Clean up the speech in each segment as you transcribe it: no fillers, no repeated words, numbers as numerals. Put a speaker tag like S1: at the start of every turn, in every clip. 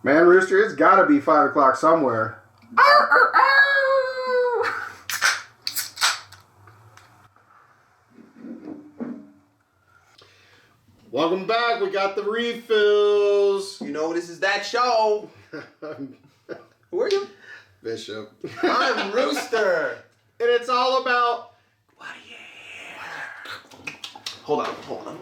S1: Man, Rooster, it's gotta be 5 o'clock somewhere. Welcome back. We got the refills.
S2: You know, this is that show. Who are you?
S1: Bishop.
S2: I'm Rooster.
S1: And it's all about...
S2: What are you here? Hold on.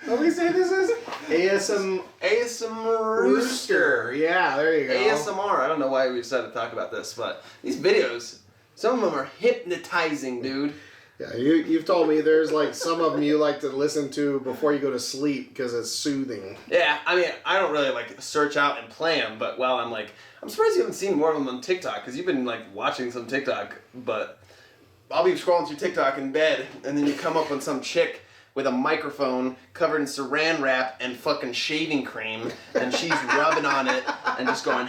S1: What do we say this is?
S2: ASMRooster.
S1: Yeah, there you go.
S2: ASMR. I don't know why we decided to talk about this, but these videos, some of them are hypnotizing, dude.
S1: Yeah, you've told me there's like some of them you like to listen to before you go to sleep because it's soothing.
S2: Yeah, I mean, I don't really like search out and play them, but I'm surprised you haven't seen more of them on TikTok because you've been like watching some TikTok, but I'll be scrolling through TikTok in bed and then you come up on some chick with a microphone covered in saran wrap and fucking shaving cream and she's rubbing on it and just going...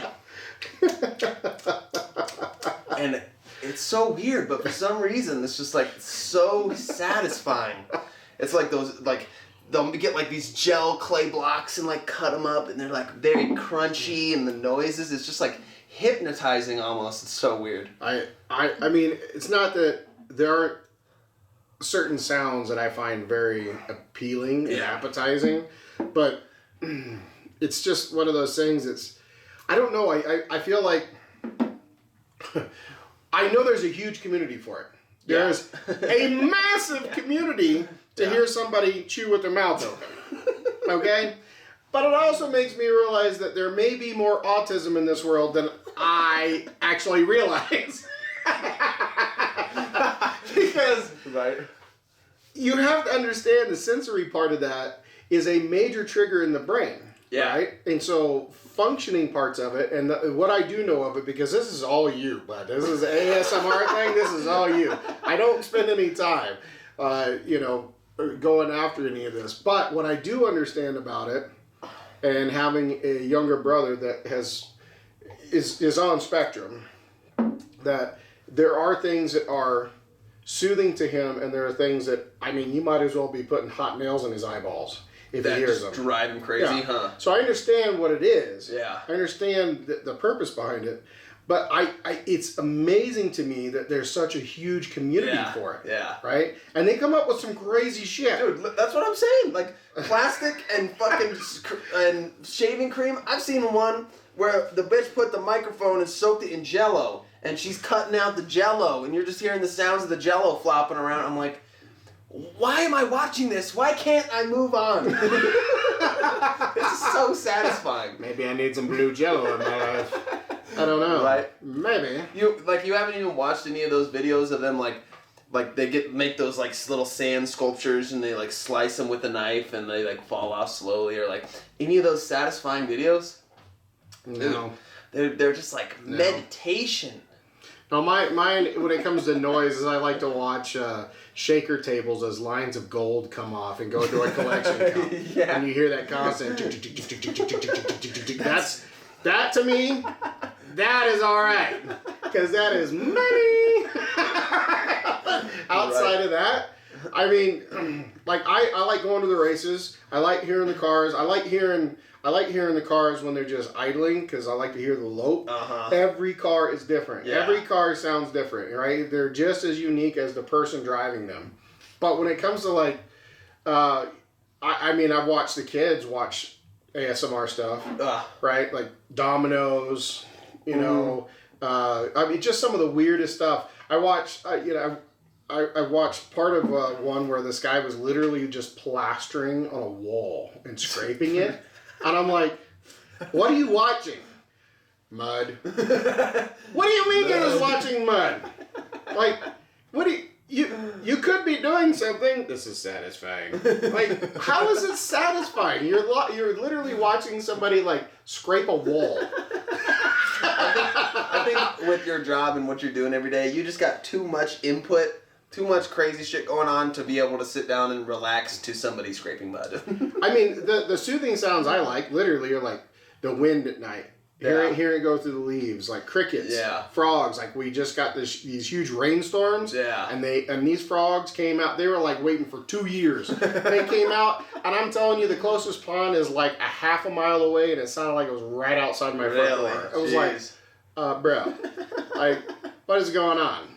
S2: And it's so weird, but for some reason, it's just like so satisfying. It's like those, like, they'll get like these gel clay blocks and like cut them up and they're like very crunchy and the noises, it's just like hypnotizing almost. It's so weird.
S1: I mean, it's not that there aren't certain sounds that I find very appealing and appetizing, but it's just one of those things that's, I don't know, I feel like, I know there's a huge community for it. There's a massive community to hear somebody chew with their mouth open. Okay? But it also makes me realize that there may be more autism in this world than I actually realize. Because you have to understand the sensory part of that is a major trigger in the brain. Yeah. Right? And so functioning parts of it, and what I do know of it, because this is all you, bud. This is an ASMR thing. This is all you. I don't spend any time, going after any of this. But what I do understand about it, and having a younger brother that is on spectrum, that there are things that are soothing to him, and there are things that, I mean, you might as well be putting hot nails in his eyeballs. If
S2: that
S1: he hears
S2: just
S1: them.
S2: drive him crazy, huh?
S1: So I understand what it is.
S2: Yeah.
S1: I understand the purpose behind it. But it's amazing to me that there's such a huge community for it. Yeah. Right? And they come up with some crazy shit.
S2: Dude, that's what I'm saying. Like, plastic and fucking and shaving cream. I've seen one where the bitch put the microphone and soaked it in Jell-O. And she's cutting out the Jell-O. And you're just hearing the sounds of the Jell-O flopping around. I'm like... Why am I watching this? Why can't I move on? This is so satisfying.
S1: Maybe I need some blue Jell-O in my life. I don't know.
S2: Right?
S1: Maybe.
S2: You haven't even watched any of those videos of them like they make those like little sand sculptures and they like slice them with a knife and they like fall off slowly, or like any of those satisfying videos?
S1: No.
S2: They're just like meditation.
S1: No, mine, when it comes to noises, I like to watch shaker tables as lines of gold come off and go to a collection count.
S2: Yeah.
S1: And you hear that constant... That to me, that is all right. Because that is money. Outside of that, I mean, like I like going to the races. I like hearing the cars. I like hearing the cars when they're just idling because I like to hear the lope. Every car is different. Yeah. Every car sounds different, right? They're just as unique as the person driving them. But when it comes to like, I mean, I've watched the kids watch ASMR stuff, right? Like dominoes, you know. I mean, just some of the weirdest stuff. I watched, I watched part of one where this guy was literally just plastering on a wall and scraping it. And I'm like, what are you watching? Mud. What do you mean you're just watching mud? Like, what do you could be doing something. This is satisfying. Like, how is it satisfying? You're literally watching somebody like scrape a wall.
S2: I think with your job and what you're doing every day, you just got too much input, too much crazy shit going on to be able to sit down and relax to somebody scraping mud.
S1: I mean, the soothing sounds I like literally are like the wind at night. Hearing it go through the leaves, like crickets, frogs. Like we just got these huge rainstorms, and these frogs came out. They were like waiting for 2 years. They came out, and I'm telling you, the closest pond is like a half a mile away, and it sounded like it was right outside my front door. It was like, bro, like, what is going on?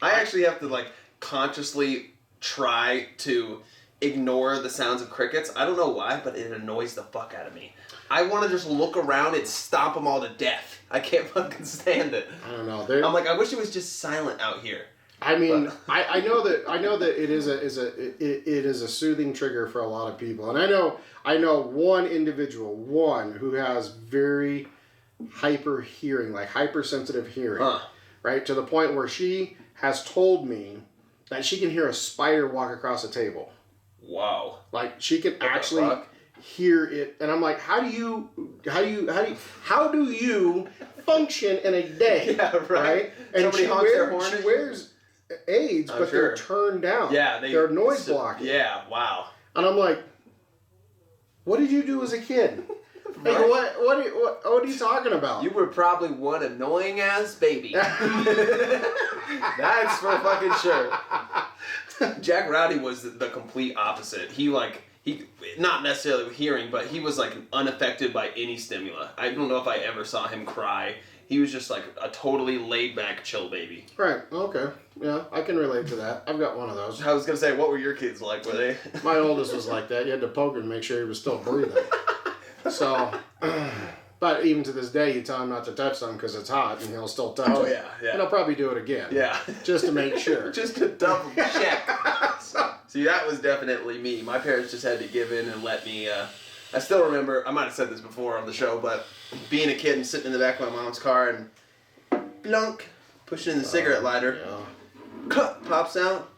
S2: I actually have to like consciously try to ignore the sounds of crickets. I don't know why, but it annoys the fuck out of me. I want to just look around and stomp them all to death. I can't fucking stand it.
S1: I don't know.
S2: I'm like, I wish it was just silent out here.
S1: I mean, I know that it is a soothing trigger for a lot of people, and I know one individual, who has very hyper hearing, like hypersensitive hearing, right, to the point where she has told me that she can hear a spider walk across a table.
S2: Wow.
S1: Like she can actually hear it, and I'm like, how do you function in a day?
S2: Yeah, right.
S1: And she wears aids, but they're turned down.
S2: Yeah,
S1: they're noise blocking.
S2: Yeah, wow.
S1: And I'm like, what did you do as a kid? Like, what are you talking about?
S2: You were probably one annoying ass baby. That's for fucking sure. Jack Rowdy was the complete opposite. He not necessarily with hearing, but he was like unaffected by any stimuli. I don't know if I ever saw him cry. He was just like a totally laid back, chill baby.
S1: Right. Okay. Yeah, I can relate to that. I've got one of those.
S2: I was gonna say, what were your kids like? Were they?
S1: My oldest was like that. You had to poke him to make sure he was still breathing. So, but even to this day, you tell him not to touch them because it's hot, and he'll still touch it.
S2: Oh yeah.
S1: And he'll probably do it again.
S2: Yeah.
S1: Just to make sure.
S2: Just to double check. See, that was definitely me. My parents just had to give in and let me. I still remember. I might have said this before on the show, but being a kid and sitting in the back of my mom's car and blunk, pushing in the cigarette lighter, pops out,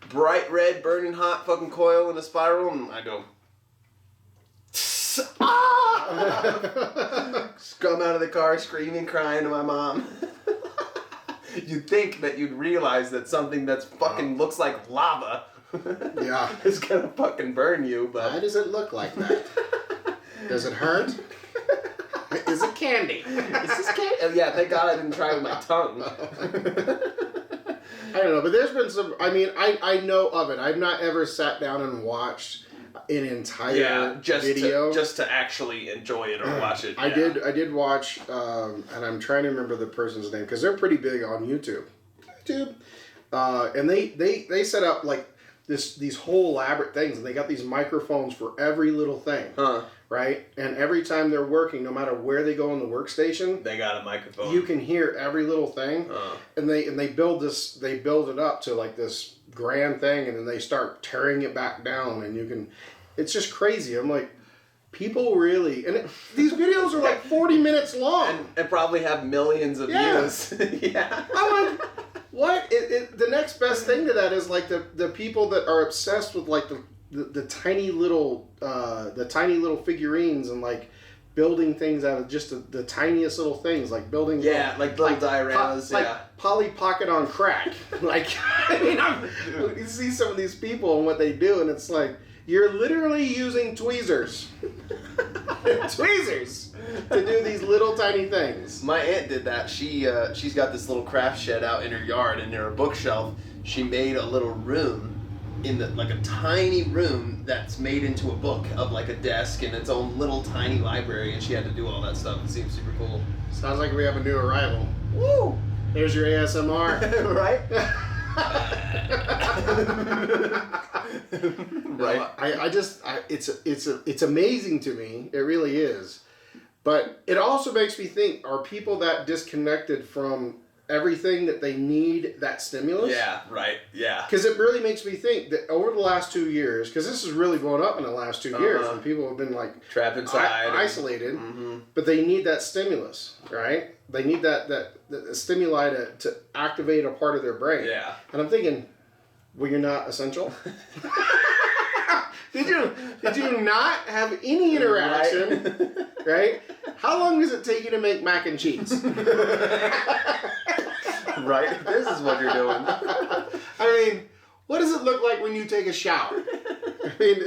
S2: bright red, burning hot fucking coil in a spiral, and I go. Scum out of the car, screaming, crying to my mom. You'd think that you'd realize that something that's fucking looks like lava is gonna fucking burn you, but...
S1: Why does it look like that? Does it hurt? Is it candy?
S2: Is this candy? Yeah, thank God I didn't try with my tongue.
S1: I don't know, but there's been some... I mean, I know of it. I've not ever sat down and watched an entire video
S2: just to actually enjoy it or watch it.
S1: I did watch, and I'm trying to remember the person's name because they're pretty big on YouTube. And they set up like these whole elaborate things, and they got these microphones for every little thing, right? And every time they're working, no matter where they go on the workstation,
S2: they got a microphone.
S1: You can hear every little thing, and they build it up to like this grand thing, and then they start tearing it back down, and you can. It's just crazy. I'm like, people really, and these videos are like 40 minutes long,
S2: and probably have millions of views.
S1: Yeah. I'm like, what? The next best thing to that is like the people that are obsessed with like the tiny little figurines and like building things out of just the tiniest little things, like building
S2: like little dioramas,
S1: like Polly Pocket on crack. Like, I mean, you see some of these people and what they do, and it's like you're literally using tweezers to do these little tiny things.
S2: My aunt did that. She's got this little craft shed out in her yard, and near a bookshelf, she made a little room like a tiny room that's made into a book of like a desk and its own little tiny library, and she had to do all that stuff. It seems super cool.
S1: Sounds like we have a new arrival.
S2: Woo!
S1: There's your ASMR.
S2: Right?
S1: Right. It's amazing to me. It really is. But it also makes me think, are people that disconnected from everything that they need that stimulus?
S2: Yeah, right, yeah.
S1: Because it really makes me think that over the last 2 years, because this is really blown up in the last 2 years, when people have been like
S2: trapped inside,
S1: isolated, but they need that stimulus, right? They need that stimuli to activate a part of their brain.
S2: Yeah.
S1: And I'm thinking, well, you're not essential. Did you not have any interaction? Right? How long does it take you to make mac and cheese?
S2: Right? This is what you're doing.
S1: I mean, what does it look like when you take a shower? I mean,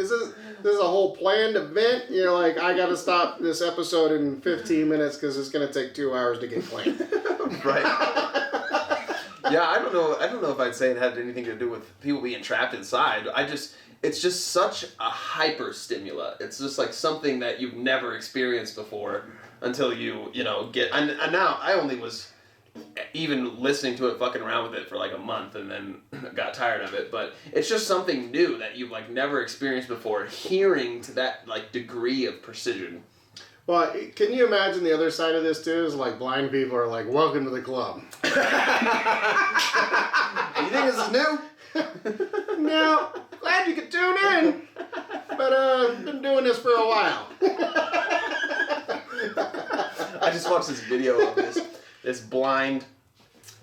S1: this is a whole planned event. You're like, I got to stop this episode in 15 minutes because it's going to take 2 hours to get clean.
S2: Right. Yeah, I don't know if I'd say it had anything to do with people being trapped inside. It's just such a hyper stimula. It's just like something that you've never experienced before until you get. And now I only was even listening to it, fucking around with it for like a month, and then got tired of it. But it's just something new that you've like never experienced before. Hearing to that like degree of precision.
S1: Well, can you imagine the other side of this too? Is like blind people are like, "Welcome to the club."
S2: You think this is new?
S1: No, glad you could tune in, but been doing this for a while.
S2: I just watched this video of this blind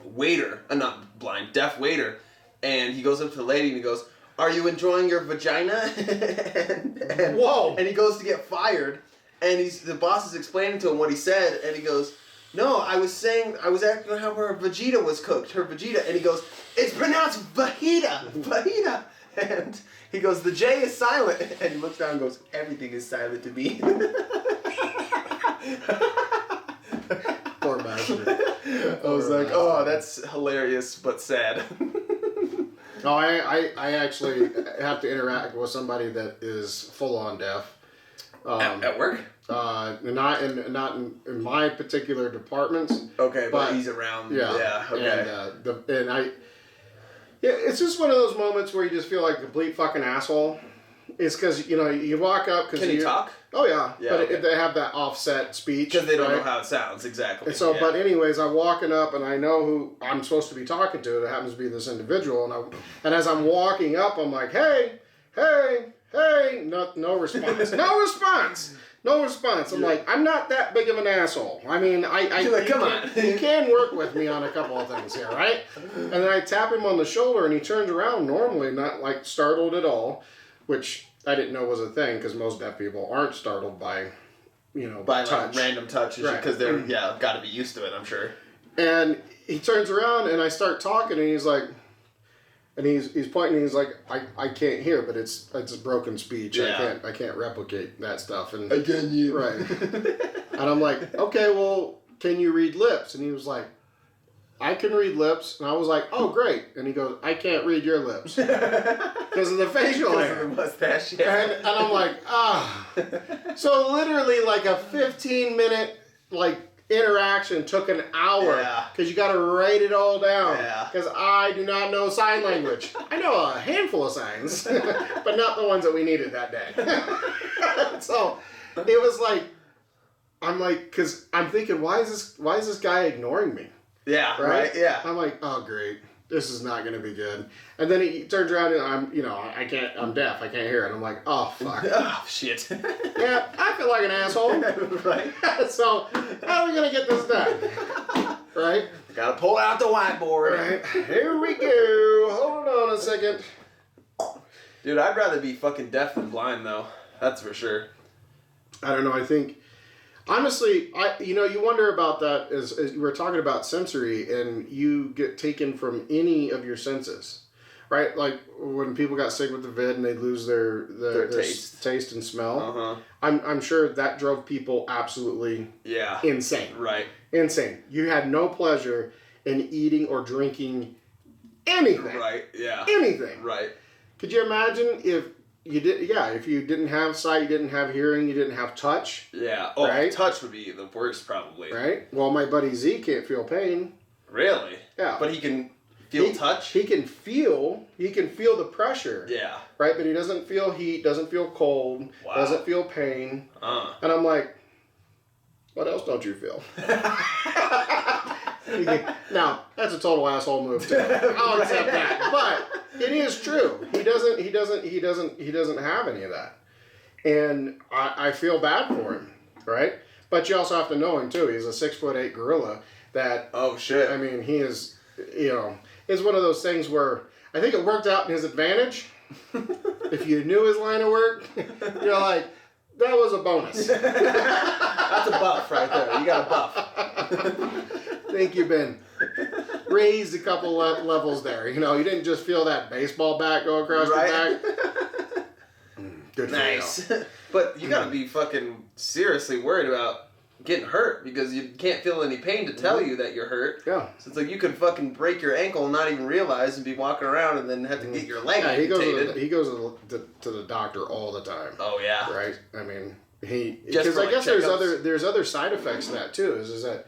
S2: waiter, not blind, deaf waiter, and he goes up to the lady and he goes, "Are you enjoying your vagina?" and
S1: Whoa!
S2: And he goes to get fired, and the boss is explaining to him what he said, and he goes, "No, I was asking how her Vegeta was cooked, her Vegeta," and he goes, "It's pronounced Vajita, Vajita," and he goes, "The J is silent," and he looks down and goes, "Everything is silent to me."
S1: Poor bastard.
S2: I was like, oh, that's hilarious but sad.
S1: No, I actually have to interact with somebody that is full on deaf.
S2: At work?
S1: Not in my particular departments.
S2: Okay, but he's around. Yeah. Okay.
S1: It's just one of those moments where you just feel like a complete fucking asshole. It's because you walk up because
S2: can he talk?
S1: Oh yeah, but
S2: okay.
S1: they have that offset speech
S2: because they don't know how it sounds exactly.
S1: And so, but anyways, I'm walking up and I know who I'm supposed to be talking to. It happens to be this individual, and as I'm walking up, I'm like, hey, no response, no response. I'm like, I'm not that big of an asshole. I mean,
S2: come on,
S1: you can work with me on a couple of things here, right? And then I tap him on the shoulder, and he turns around normally, not like startled at all, which I didn't know was a thing because most deaf people aren't startled by touch.
S2: Like random touches because they're got to be used to it, I'm sure.
S1: And he turns around and I start talking and he's like, and he's pointing and he's like, I can't hear, but it's a broken speech.
S2: Yeah.
S1: I can't replicate that stuff. And
S2: I can you
S1: right. And I'm like, okay, well, can you read lips? And he was like, I can read lips. And I was like, oh, great. And he goes, I can't read your lips. Because of the facial hair.
S2: Of the mustache.
S1: And I'm like, So literally like a 15-minute interaction took an hour. Because you got to write it all down. Because I do not know sign language. I know a handful of signs. But not the ones that we needed that day. So it was like, I'm like, because I'm thinking, why is this guy ignoring me?
S2: Yeah, right? Yeah.
S1: I'm like, oh, great. This is not going to be good. And then he turns around and I'm deaf. I can't hear it. I'm like, oh, fuck.
S2: Oh, shit.
S1: Yeah, I feel like an asshole.
S2: Right.
S1: So, how are we going to get this done? Right?
S2: Gotta pull out the whiteboard.
S1: Right. Here we go. Hold on a second.
S2: Dude, I'd rather be fucking deaf than blind, though. That's for sure.
S1: I don't know. I think... Honestly, you wonder about that as you were talking about sensory, and you get taken from any of your senses, right? Like when people got sick with the vid and they lose their taste and smell.
S2: Uh-huh.
S1: I'm sure that drove people absolutely insane.
S2: Right.
S1: Insane. You had no pleasure in eating or drinking anything.
S2: Right. Yeah.
S1: Anything.
S2: Right.
S1: Could you imagine if you didn't have sight, you didn't have hearing, you didn't have touch.
S2: Yeah. Oh,
S1: right?
S2: Touch would be the worst, probably.
S1: Right? Well, my buddy Z can't feel pain.
S2: Really?
S1: Yeah.
S2: But he can feel touch?
S1: He can feel the pressure.
S2: Yeah.
S1: Right? But he doesn't feel heat, doesn't feel cold, doesn't feel pain. And I'm like, what else don't you feel? Now, that's a total asshole move too. I'll accept that. But it is true. He doesn't have any of that. And I feel bad for him, right? But you also have to know him too. He's a 6'8" gorilla that,
S2: oh shit.
S1: I mean, he is, it's one of those things where I think it worked out in his advantage. If you knew his line of work, you're like, that was a bonus.
S2: That's a buff right there. You got a buff.
S1: I think you've been raised a couple levels there. You didn't just feel that baseball bat go across your back. Good
S2: nice.
S1: for you.
S2: But you gotta be fucking seriously worried about getting hurt because you can't feel any pain to tell you that you're hurt.
S1: Yeah.
S2: So it's like you could fucking break your ankle and not even realize and be walking around and then have to get your leg amputated.
S1: He goes to the doctor all the time.
S2: Oh yeah.
S1: Right. I mean,
S2: Just
S1: because I guess
S2: checkups.
S1: there's other side effects to that too. Is that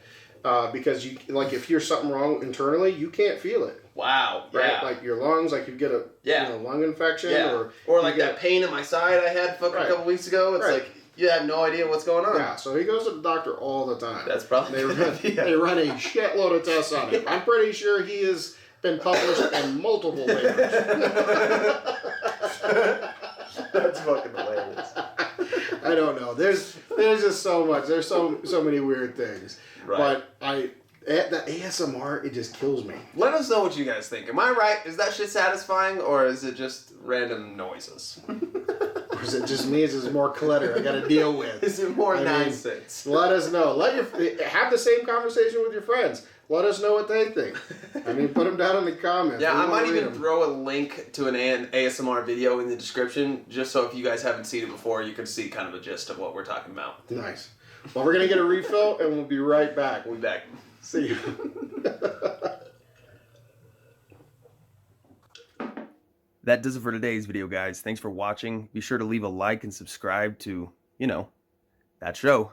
S1: because you like if you're something wrong internally, you can't feel it.
S2: Wow.
S1: Right.
S2: Yeah.
S1: Like your lungs, like you get a lung infection.
S2: Yeah. Or like that pain in my side I had fucking a couple weeks ago. It's like you have no idea what's going on.
S1: Yeah, so he goes to the doctor all the time.
S2: That's probably
S1: they run a shitload of tests on him. I'm pretty sure he has been published in multiple papers.
S2: That's fucking hilarious.
S1: I don't know. There's just so much. There's so many weird things. Right. But the ASMR, it just kills me.
S2: Let us know what you guys think. Am I right? Is that shit satisfying, or is it just random noises?
S1: Or is it just me? Is it more clutter I got to deal with?
S2: Is it more nonsense?
S1: Let us know. Have the same conversation with your friends. Let us know what they think. I mean, put them down in the comments.
S2: Yeah, I might even throw a link to an ASMR video in the description, just so if you guys haven't seen it before, you can see kind of a gist of what we're talking about.
S1: Nice. Well, we're going to get a refill, and we'll be right back.
S2: We'll be back.
S1: See you.
S3: That does it for today's video, guys. Thanks for watching. Be sure to leave a like and subscribe to, that show.